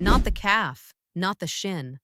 Not the calf, not the shin,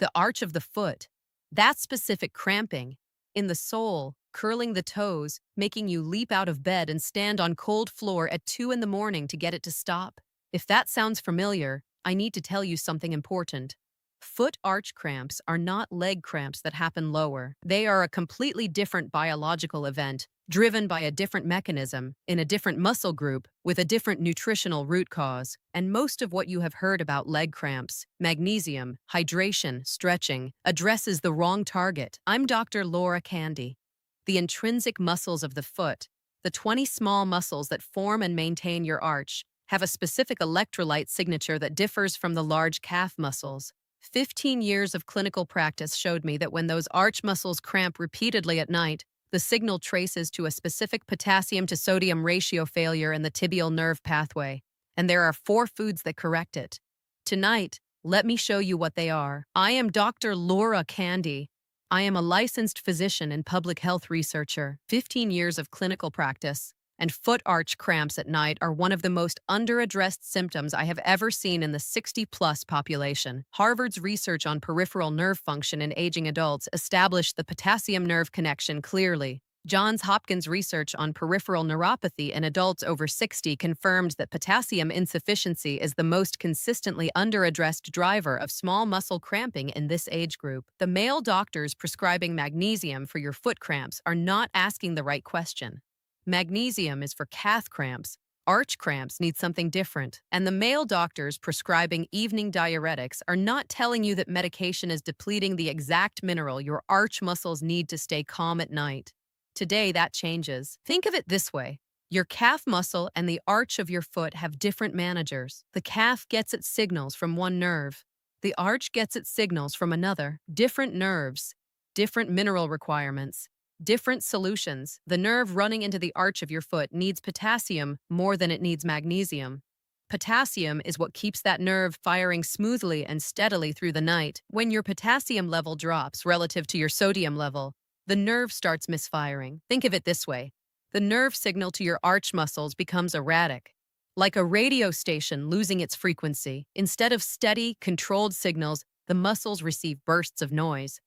the arch of the foot. That specific cramping in the sole, curling the toes, making you leap out of bed and stand on cold floor at 2 in the morning to get it to stop. If that sounds familiar, I need to tell you something important. Foot arch cramps are not leg cramps that happen lower. They are a completely different biological event, driven by a different mechanism, in a different muscle group, with a different nutritional root cause. And most of what you have heard about leg cramps, magnesium, hydration, stretching, addresses the wrong target. I'm Dr. Laura Candy. The intrinsic muscles of the foot, the 20 small muscles that form and maintain your arch, have a specific electrolyte signature that differs from the large calf muscles. 15 years of clinical practice showed me that when those arch muscles cramp repeatedly at night, the signal traces to a specific potassium to sodium ratio failure in the tibial nerve pathway, and there are 4 foods that correct it. Tonight, let me show you what they are. I am Dr. Laura Candy. I am a licensed physician and public health researcher, 15 years of clinical practice, and foot arch cramps at night are one of the most underaddressed symptoms I have ever seen in the 60-plus population. Harvard's research on peripheral nerve function in aging adults established the potassium nerve connection clearly. Johns Hopkins research on peripheral neuropathy in adults over 60 confirmed that potassium insufficiency is the most consistently underaddressed driver of small muscle cramping in this age group. The male doctors prescribing magnesium for your foot cramps are not asking the right question. Magnesium is for calf cramps. Arch cramps need something different. And the male doctors prescribing evening diuretics are not telling you that medication is depleting the exact mineral your arch muscles need to stay calm at night. Today, that changes. Think of it this way. Your calf muscle and the arch of your foot have different managers. The calf gets its signals from one nerve. The arch gets its signals from another. Different nerves, different mineral requirements. Different solutions. The nerve running into the arch of your foot needs potassium more than it needs magnesium. Potassium is what keeps that nerve firing smoothly and steadily through the night. When your potassium level drops relative to your sodium level, the nerve starts misfiring. Think of it this way. The nerve signal to your arch muscles becomes erratic, like a radio station losing its frequency. Instead of steady, controlled signals, the muscles receive bursts of noise.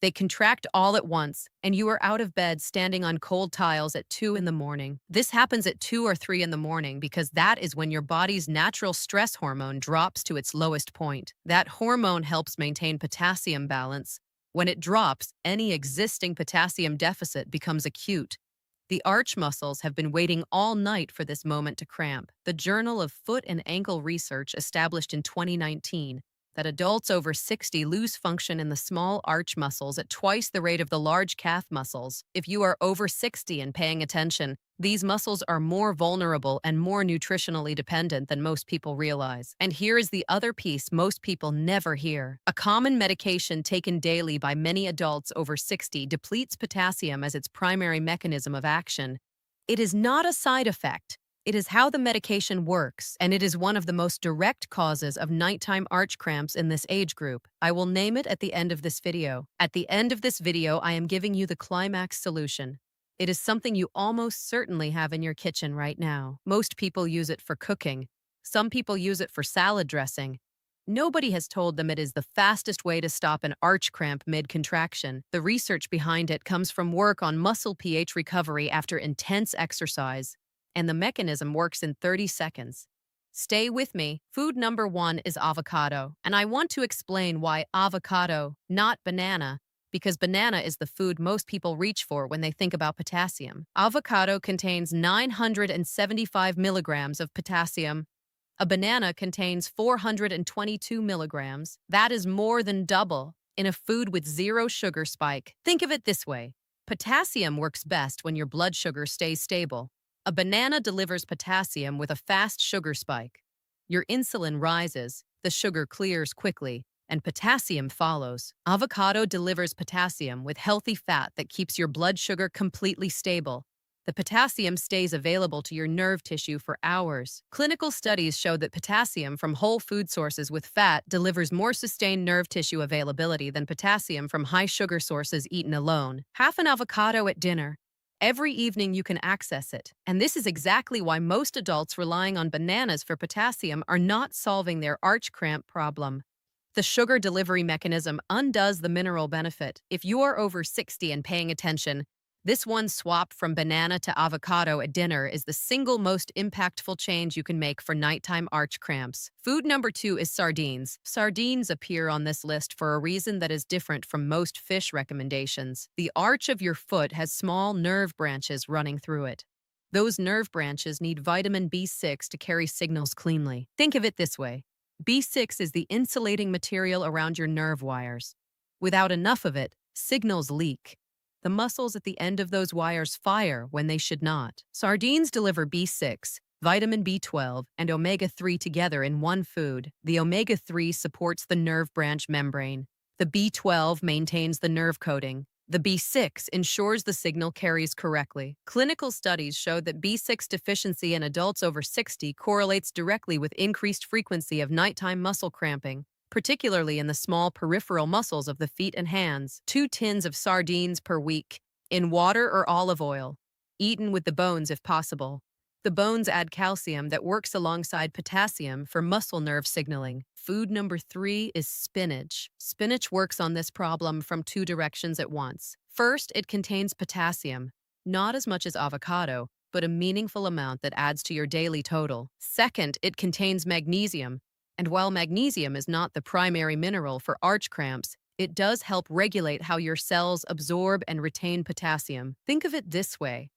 They contract all at once, and you are out of bed standing on cold tiles at 2 in the morning. This happens at 2 or 3 in the morning because that is when your body's natural stress hormone drops to its lowest point. That hormone helps maintain potassium balance. When it drops, any existing potassium deficit becomes acute. The arch muscles have been waiting all night for this moment to cramp. The Journal of Foot and Ankle Research established in 2019 that adults over 60 lose function in the small arch muscles at twice the rate of the large calf muscles. If you are over 60 and paying attention, these muscles are more vulnerable and more nutritionally dependent than most people realize. And here is the other piece most people never hear. A common medication taken daily by many adults over 60 depletes potassium as its primary mechanism of action. It is not a side effect. It is how the medication works, and it is one of the most direct causes of nighttime arch cramps in this age group. I will name it at the end of this video. At the end of this video, I am giving you the climax solution. It is something you almost certainly have in your kitchen right now. Most people use it for cooking. Some people use it for salad dressing. Nobody has told them it is the fastest way to stop an arch cramp mid-contraction. The research behind it comes from work on muscle pH recovery after intense exercise, and the mechanism works in 30 seconds. Stay with me. Food number 1 is avocado, and I want to explain why avocado, not banana, because banana is the food most people reach for when they think about potassium. Avocado contains 975 milligrams of potassium. A banana contains 422 milligrams. That is more than double in a food with 0 sugar spike. Think of it this way. Potassium works best when your blood sugar stays stable. A banana delivers potassium with a fast sugar spike. Your insulin rises, the sugar clears quickly, and potassium follows. Avocado delivers potassium with healthy fat that keeps your blood sugar completely stable. The potassium stays available to your nerve tissue for hours. Clinical studies show that potassium from whole food sources with fat delivers more sustained nerve tissue availability than potassium from high sugar sources eaten alone. Half an avocado at dinner, Every evening you can access it, and this is exactly why most adults relying on bananas for potassium are not solving their arch cramp problem. The sugar delivery mechanism undoes the mineral benefit. If you are over 60 and paying attention, this one swap from banana to avocado at dinner is the single most impactful change you can make for nighttime arch cramps. Food number 2 is sardines. Sardines appear on this list for a reason that is different from most fish recommendations. The arch of your foot has small nerve branches running through it. Those nerve branches need vitamin B6 to carry signals cleanly. Think of it this way. B6 is the insulating material around your nerve wires. Without enough of it, signals leak. The muscles at the end of those wires fire when they should not. Sardines deliver B6, vitamin B12, and omega-3 together in one food. The omega-3 supports the nerve branch membrane. The B12 maintains the nerve coating. The B6 ensures the signal carries correctly. Clinical studies show that B6 deficiency in adults over 60 correlates directly with increased frequency of nighttime muscle cramping, particularly in the small peripheral muscles of the feet and hands. 2 tins of sardines per week, in water or olive oil, eaten with the bones if possible. The bones add calcium that works alongside potassium for muscle nerve signaling. Food number 3 is spinach. Spinach works on this problem from 2 directions at once. First, it contains potassium, not as much as avocado, but a meaningful amount that adds to your daily total. Second, it contains magnesium, and while magnesium is not the primary mineral for arch cramps, it does help regulate how your cells absorb and retain potassium. Think of it this way.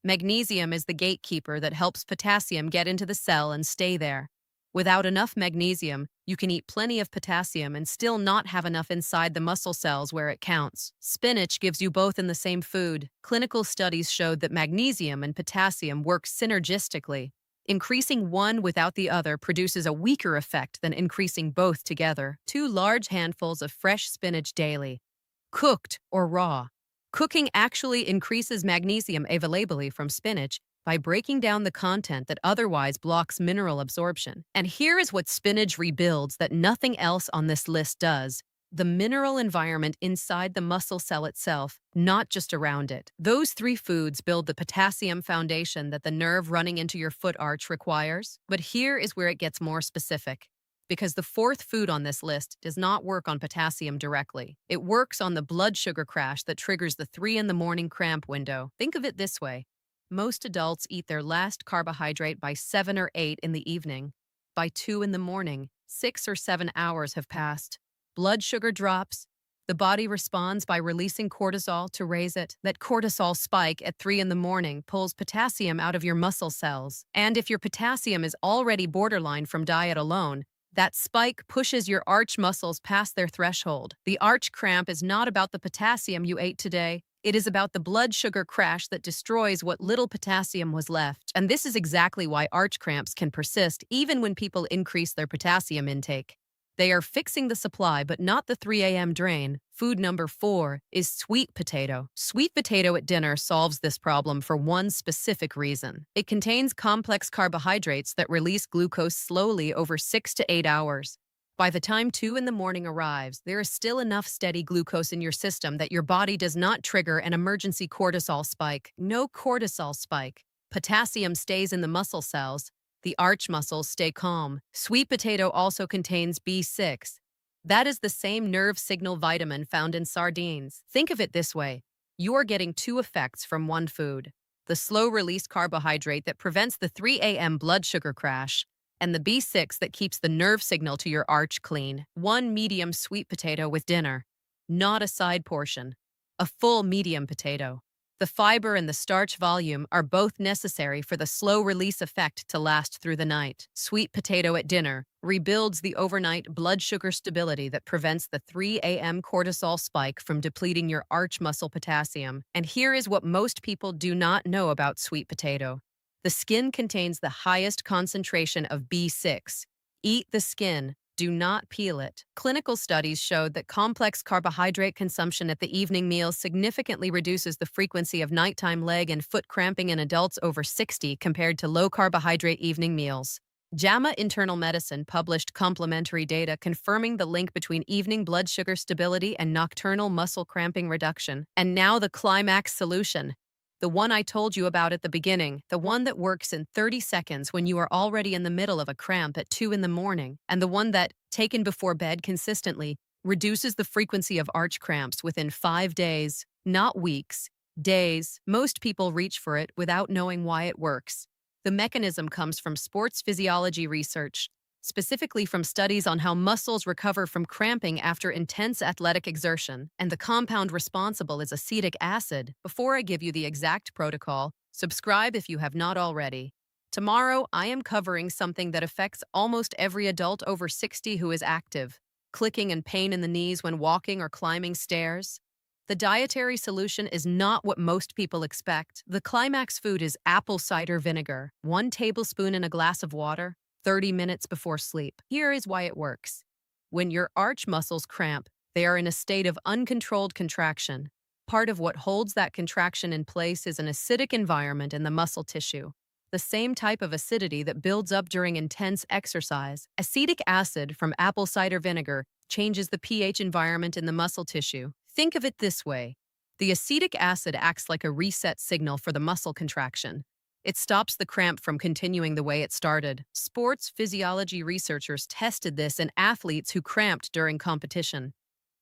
Magnesium is the gatekeeper that helps potassium get into the cell and stay there. Without enough magnesium, you can eat plenty of potassium and still not have enough inside the muscle cells where it counts. Spinach gives you both in the same food. Clinical studies showed that magnesium and potassium work synergistically. Increasing one without the other produces a weaker effect than increasing both together. 2 large handfuls of fresh spinach daily, cooked or raw. Cooking actually increases magnesium availability from spinach by breaking down the content that otherwise blocks mineral absorption. And here is what spinach rebuilds that nothing else on this list does: the mineral environment inside the muscle cell itself, not just around it. Those 3 foods build the potassium foundation that the nerve running into your foot arch requires. But here is where it gets more specific. Because the 4th food on this list does not work on potassium directly. It works on the blood sugar crash that triggers the 3 in the morning cramp window. Think of it this way. Most adults eat their last carbohydrate by 7 or 8 in the evening. By 2 in the morning, 6 or 7 hours have passed. Blood sugar drops. The body responds by releasing cortisol to raise it. That cortisol spike at 3 in the morning pulls potassium out of your muscle cells. And if your potassium is already borderline from diet alone, that spike pushes your arch muscles past their threshold. The arch cramp is not about the potassium you ate today. It is about the blood sugar crash that destroys what little potassium was left. And this is exactly why arch cramps can persist even when people increase their potassium intake. They are fixing the supply, but not the 3 a.m. drain. Food number 4 is sweet potato. Sweet potato at dinner solves this problem for one specific reason. It contains complex carbohydrates that release glucose slowly over 6 to 8 hours. By the time 2 in the morning arrives, there is still enough steady glucose in your system that your body does not trigger an emergency cortisol spike. No cortisol spike. Potassium stays in the muscle cells. The arch muscles stay calm. Sweet potato also contains B6. That is the same nerve signal vitamin found in sardines. Think of it this way. You are getting 2 effects from one food: the slow-release carbohydrate that prevents the 3 a.m. blood sugar crash, and the B6 that keeps the nerve signal to your arch clean. 1 medium sweet potato with dinner. Not a side portion. A full medium potato. The fiber and the starch volume are both necessary for the slow release effect to last through the night. Sweet potato at dinner rebuilds the overnight blood sugar stability that prevents the 3 a.m. cortisol spike from depleting your arch muscle potassium. And here is what most people do not know about sweet potato. The skin contains the highest concentration of B6. Eat the skin. Do not peel it. Clinical studies showed that complex carbohydrate consumption at the evening meal significantly reduces the frequency of nighttime leg and foot cramping in adults over 60 compared to low-carbohydrate evening meals. JAMA Internal Medicine published complementary data confirming the link between evening blood sugar stability and nocturnal muscle cramping reduction. And now the climax solution. The one I told you about at the beginning, the one that works in 30 seconds when you are already in the middle of a cramp at 2 in the morning, and the one that, taken before bed consistently, reduces the frequency of arch cramps within 5 days, not weeks, days. Most people reach for it without knowing why it works. The mechanism comes from sports physiology research, specifically from studies on how muscles recover from cramping after intense athletic exertion, and the compound responsible is acetic acid. Before I give you the exact protocol, subscribe if you have not already. Tomorrow, I am covering something that affects almost every adult over 60 who is active: clicking and pain in the knees when walking or climbing stairs. The dietary solution is not what most people expect. The climax food is apple cider vinegar, 1 tablespoon in a glass of water, 30 minutes before sleep. Here is why it works. When your arch muscles cramp, they are in a state of uncontrolled contraction. Part of what holds that contraction in place is an acidic environment in the muscle tissue, the same type of acidity that builds up during intense exercise. Acetic acid from apple cider vinegar changes the pH environment in the muscle tissue. Think of it this way. The acetic acid acts like a reset signal for the muscle contraction. It stops the cramp from continuing the way it started. Sports physiology researchers tested this in athletes who cramped during competition.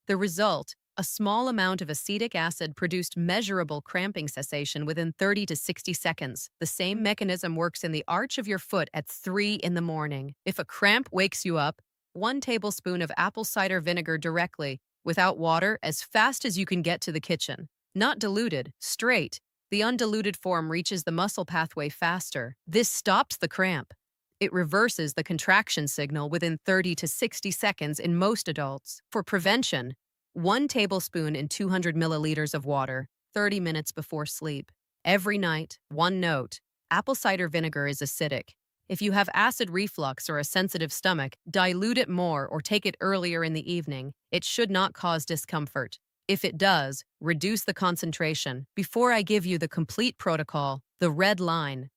The result, a small amount of acetic acid produced measurable cramping cessation within 30 to 60 seconds. The same mechanism works in the arch of your foot at 3 in the morning. If a cramp wakes you up, 1 tablespoon of apple cider vinegar directly, without water, as fast as you can get to the kitchen. Not diluted, straight. The undiluted form reaches the muscle pathway faster. This stops the cramp. It reverses the contraction signal within 30 to 60 seconds in most adults. For prevention, 1 tablespoon in 200 milliliters of water, 30 minutes before sleep. Every night. One note: apple cider vinegar is acidic. If you have acid reflux or a sensitive stomach, dilute it more or take it earlier in the evening. It should not cause discomfort. If it does, reduce the concentration. Before I give you the complete protocol, the red line.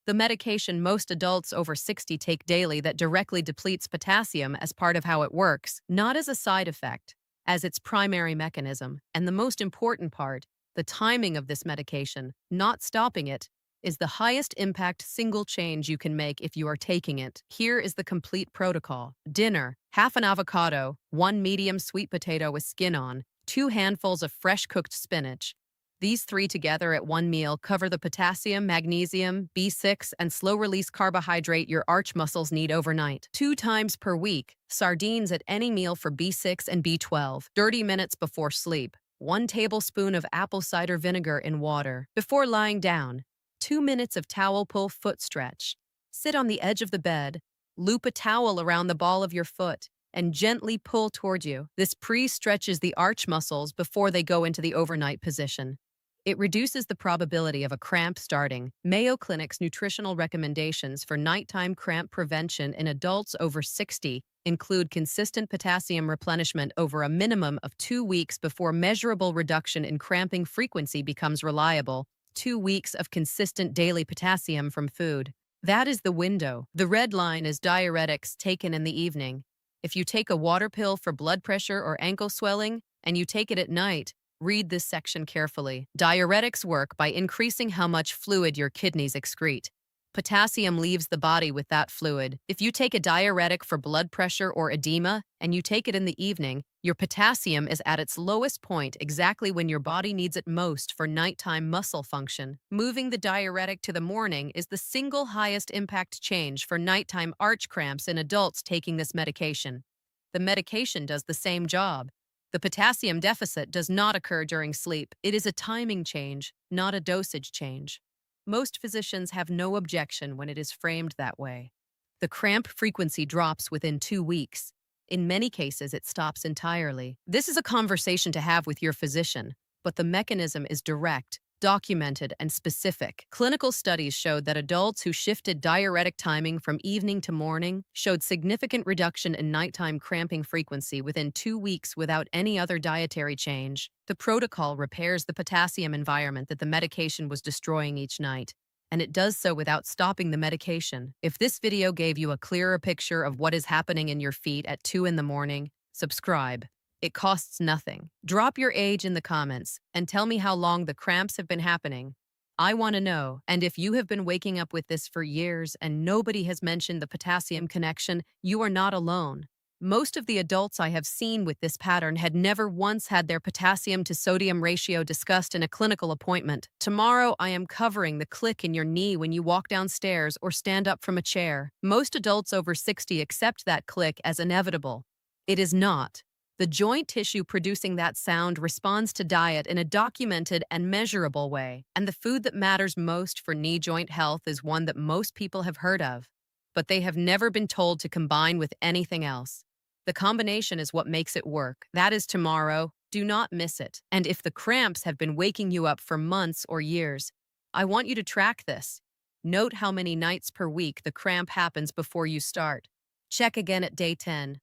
The medication most adults over 60 take daily that directly depletes potassium as part of how it works, not as a side effect, as its primary mechanism. And the most important part, the timing of this medication, not stopping it, is the highest impact single change you can make if you are taking it. Here is the complete protocol. Dinner: half an avocado, 1 medium sweet potato with skin on, 2 handfuls of fresh cooked spinach. These 3 together at one meal cover the potassium, magnesium, B6, and slow-release carbohydrate your arch muscles need overnight. 2 times per week, sardines at any meal for B6 and B12. 30 minutes before sleep, 1 tablespoon of apple cider vinegar in water. Before lying down, 2 minutes of towel pull foot stretch. Sit on the edge of the bed, loop a towel around the ball of your foot, and gently pull toward you. This pre-stretches the arch muscles before they go into the overnight position. It reduces the probability of a cramp starting. Mayo Clinic's nutritional recommendations for nighttime cramp prevention in adults over 60 include consistent potassium replenishment over a minimum of 2 weeks before measurable reduction in cramping frequency becomes reliable. 2 weeks of consistent daily potassium from food. That is the window. The red line is diuretics taken in the evening. If you take a water pill for blood pressure or ankle swelling, and you take it at night, read this section carefully. Diuretics work by increasing how much fluid your kidneys excrete. Potassium leaves the body with that fluid. If you take a diuretic for blood pressure or edema, and you take it in the evening, your potassium is at its lowest point exactly when your body needs it most for nighttime muscle function. Moving the diuretic to the morning is the single highest impact change for nighttime arch cramps in adults taking this medication. The medication does the same job. The potassium deficit does not occur during sleep. It is a timing change, not a dosage change. Most physicians have no objection when it is framed that way. The cramp frequency drops within 2 weeks. In many cases, it stops entirely. This is a conversation to have with your physician, but the mechanism is direct, documented, and specific. Clinical studies showed that adults who shifted diuretic timing from evening to morning showed significant reduction in nighttime cramping frequency within 2 weeks without any other dietary change. The protocol repairs the potassium environment that the medication was destroying each night, and it does so without stopping the medication. If this video gave you a clearer picture of what is happening in your feet at 2 in the morning, subscribe. It costs nothing. Drop your age in the comments and tell me how long the cramps have been happening. I want to know, and if you have been waking up with this for years and nobody has mentioned the potassium connection, you are not alone. Most of the adults I have seen with this pattern had never once had their potassium to sodium ratio discussed in a clinical appointment. Tomorrow, I am covering the click in your knee when you walk downstairs or stand up from a chair. Most adults over 60 accept that click as inevitable. It is not. The joint tissue producing that sound responds to diet in a documented and measurable way, and the food that matters most for knee joint health is one that most people have heard of, but they have never been told to combine with anything else. The combination is what makes it work. That is tomorrow. Do not miss it. And if the cramps have been waking you up for months or years, I want you to track this. Note how many nights per week the cramp happens before you start. Check again at day 10.